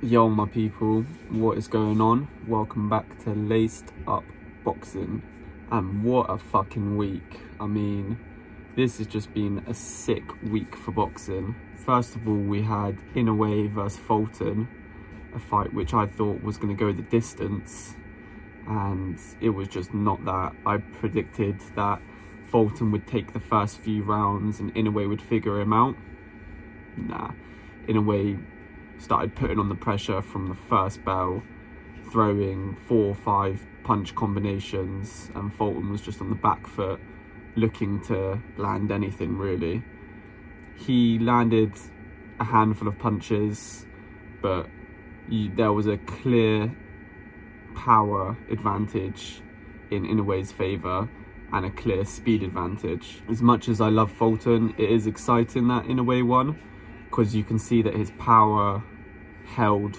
Yo my people, what is going on? Welcome back to Laced Up Boxing, and what a fucking week. I mean, this has just been a sick week for boxing. First of all, we had Inoue versus Fulton, a fight which I thought was going to go the distance, and it was just not that. I predicted that Fulton would take the first few rounds and Inoue would figure him out. Nah, Inoue started putting on the pressure from the first bell, throwing 4 or 5 punch combinations, and Fulton was just on the back foot looking to land anything really. He landed a handful of punches, but there was a clear power advantage in Inoue's favour and a clear speed advantage. As much as I love Fulton, it is exciting that Inoue won, because you can see that his power held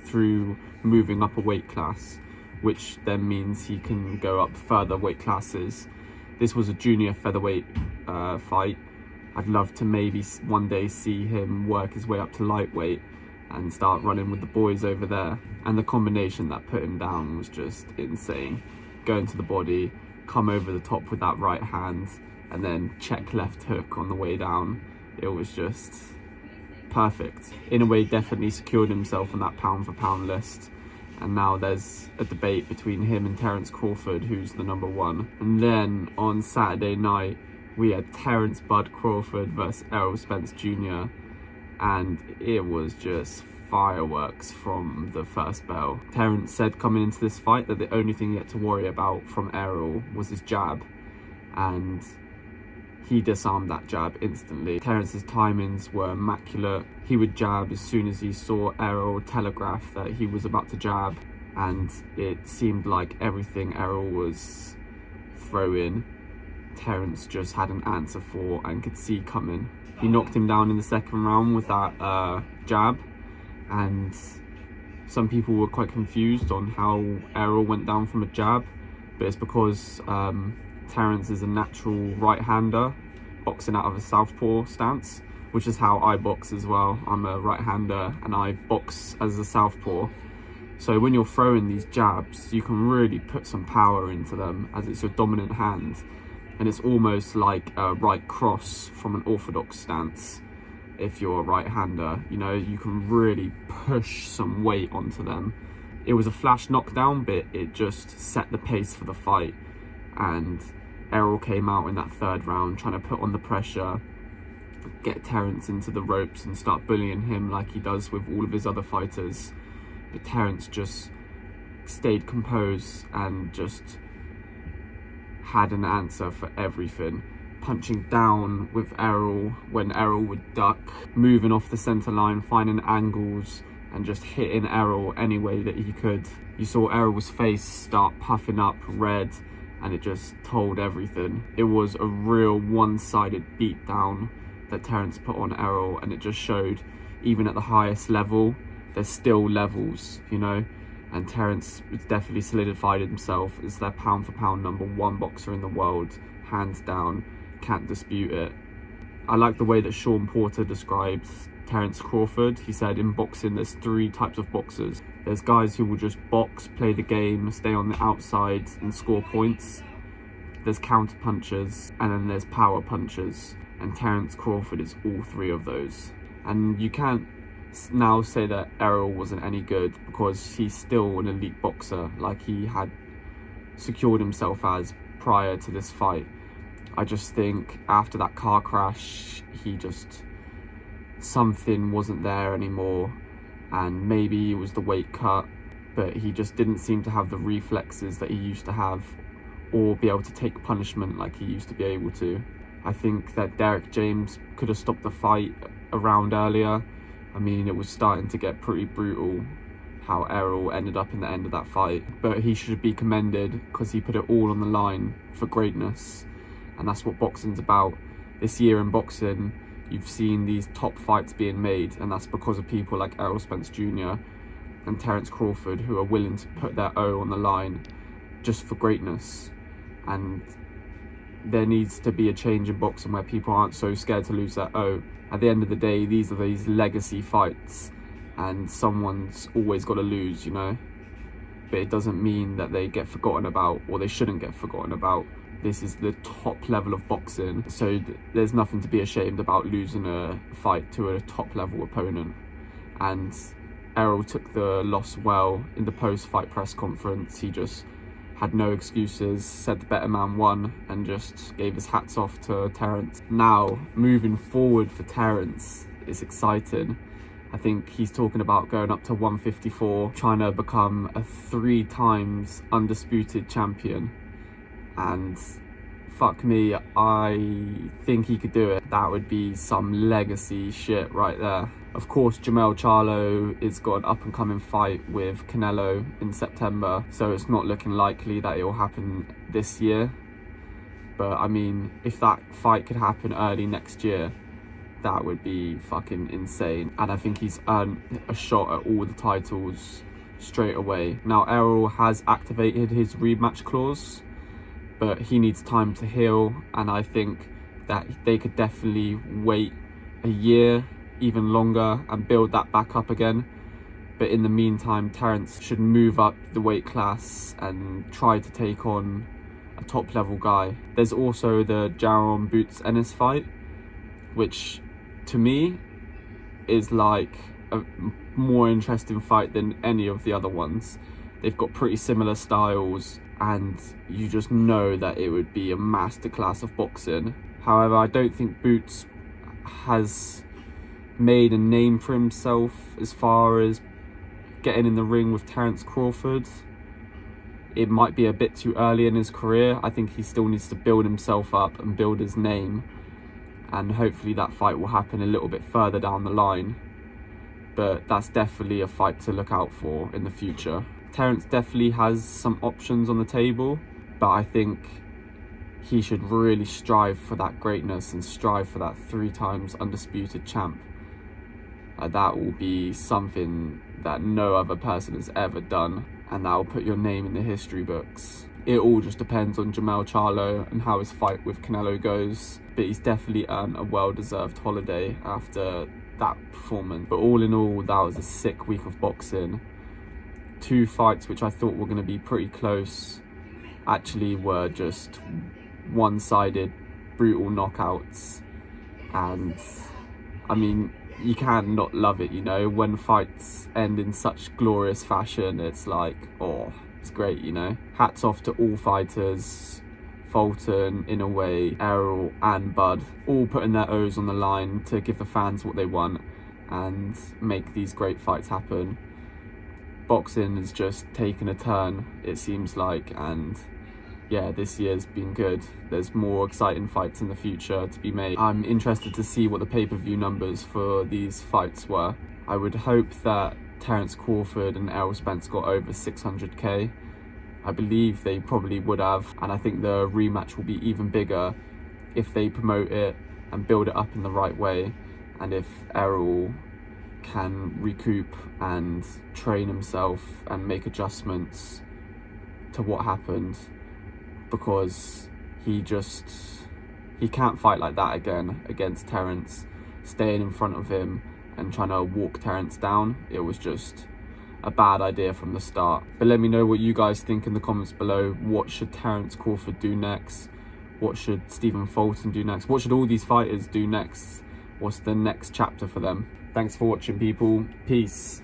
through moving up a weight class, which then means he can go up further weight classes. This was a junior featherweight fight. I'd love to maybe one day see him work his way up to lightweight and start running with the boys over there. And the combination that put him down was just insane. Going to the body, come over the top with that right hand, and then check left hook on the way down. It was just perfect. Inoue definitely secured himself on that pound for pound list, and now there's a debate between him and Terence Crawford who's the number one. And then on Saturday night we had Terence Crawford versus Errol Spence Jr., and it was just fireworks from the first bell. Terence said coming into this fight that the only thing he had to worry about from Errol was his jab, and he disarmed that jab instantly. Terence's timings were immaculate. He would jab as soon as he saw Errol telegraph that he was about to jab, and it seemed like everything Errol was throwing, Terence just had an answer for and could see coming. He knocked him down in the second round with that jab, and some people were quite confused on how Errol went down from a jab, but it's because Terence is a natural right-hander boxing out of a southpaw stance, which is how I box as well. I'm a right-hander and I box as a southpaw. So when you're throwing these jabs, you can really put some power into them as it's your dominant hand, and it's almost like a right cross from an orthodox stance. If you're a right-hander, you know, you can really push some weight onto them. It was a flash knockdown, but it just set the pace for the fight, and Errol came out in that third round trying to put on the pressure, get Terence into the ropes and start bullying him like he does with all of his other fighters. But Terence just stayed composed and just had an answer for everything. Punching down with Errol when Errol would duck, moving off the centre line, finding angles and just hitting Errol any way that he could. You saw Errol's face start puffing up red, and it just told everything. It was a real one-sided beatdown that Terence put on Errol, and it just showed even at the highest level, there's still levels, you know, and Terence definitely solidified himself as their pound for pound number one boxer in the world, hands down, can't dispute it. I like the way that Sean Porter described Terence Crawford. He said in boxing there's 3 types of boxers. There's guys who will just box, play the game, stay on the outside and score points. There's counter punchers, and then there's power punchers, and Terence Crawford is all 3 of those. And you can't now say that Errol wasn't any good, because he's still an elite boxer like he had secured himself as prior to this fight. I just think after that car crash, something wasn't there anymore, and maybe it was the weight cut, but he just didn't seem to have the reflexes that he used to have, or be able to take punishment like he used to be able to. I think that Derek James could have stopped the fight a round earlier. I mean, it was starting to get pretty brutal how Errol ended up in the end of that fight, but he should be commended because he put it all on the line for greatness, and that's what boxing's about. This year in boxing, you've seen these top fights being made, and that's because of people like Errol Spence Jr. and Terence Crawford, who are willing to put their O on the line just for greatness. And there needs to be a change in boxing where people aren't so scared to lose their O. At the end of the day, these are these legacy fights, and someone's always got to lose, you know. But it doesn't mean that they get forgotten about, or they shouldn't get forgotten about. This is the top level of boxing, so there's nothing to be ashamed about losing a fight to a top level opponent. And Errol took the loss well in the post-fight press conference. He just had no excuses, said the better man won, and just gave his hats off to Terence. Now, moving forward for Terence is exciting. I think he's talking about going up to 154, trying to become a 3 times undisputed champion. And fuck me, I think he could do it. That would be some legacy shit right there. Of course, Jermell Charlo is got an up and coming fight with Canelo in September, so it's not looking likely that it will happen this year. But I mean, if that fight could happen early next year, that would be fucking insane. And I think he's earned a shot at all the titles straight away. Now, Errol has activated his rematch clause, but he needs time to heal, and I think that they could definitely wait a year, even longer, and build that back up again. But in the meantime, Terence should move up the weight class and try to take on a top level guy. There's also the Jaron Boots Ennis fight, which to me is like a more interesting fight than any of the other ones. They've got pretty similar styles, and you just know that it would be a masterclass of boxing. However, I don't think Boots has made a name for himself as far as getting in the ring with Terence Crawford. It might be a bit too early in his career. I think he still needs to build himself up and build his name, and hopefully that fight will happen a little bit further down the line. But that's definitely a fight to look out for in the future. Terence definitely has some options on the table, but I think he should really strive for that greatness and strive for that 3 times undisputed champ. That will be something that no other person has ever done, and that will put your name in the history books. It all just depends on Jermell Charlo and how his fight with Canelo goes, but he's definitely earned a well-deserved holiday after that performance. But all in all, that was a sick week of boxing. 2 fights which I thought were going to be pretty close actually were just one-sided, brutal knockouts. And I mean, you can not love it, you know, when fights end in such glorious fashion. It's like, oh, it's great, you know. Hats off to all fighters, Fulton, in a way, Errol and Bud, all putting their O's on the line to give the fans what they want and make these great fights happen. Boxing has just taken a turn, it seems like, and yeah, this year's been good. There's more exciting fights in the future to be made. I'm interested to see what the pay-per-view numbers for these fights were. I would hope that Terence Crawford and Errol Spence got over 600k. I believe they probably would have, and I think the rematch will be even bigger if they promote it and build it up in the right way, and if Errol can recoup and train himself and make adjustments to what happened, because he can't fight like that again against Terence, staying in front of him and trying to walk Terence down. It was just a bad idea from the start. But let me know what you guys think in the comments below. What should Terence Crawford do next? What should Stephen Fulton do next? What should all these fighters do next? What's the next chapter for them? Thanks for watching, people. Peace.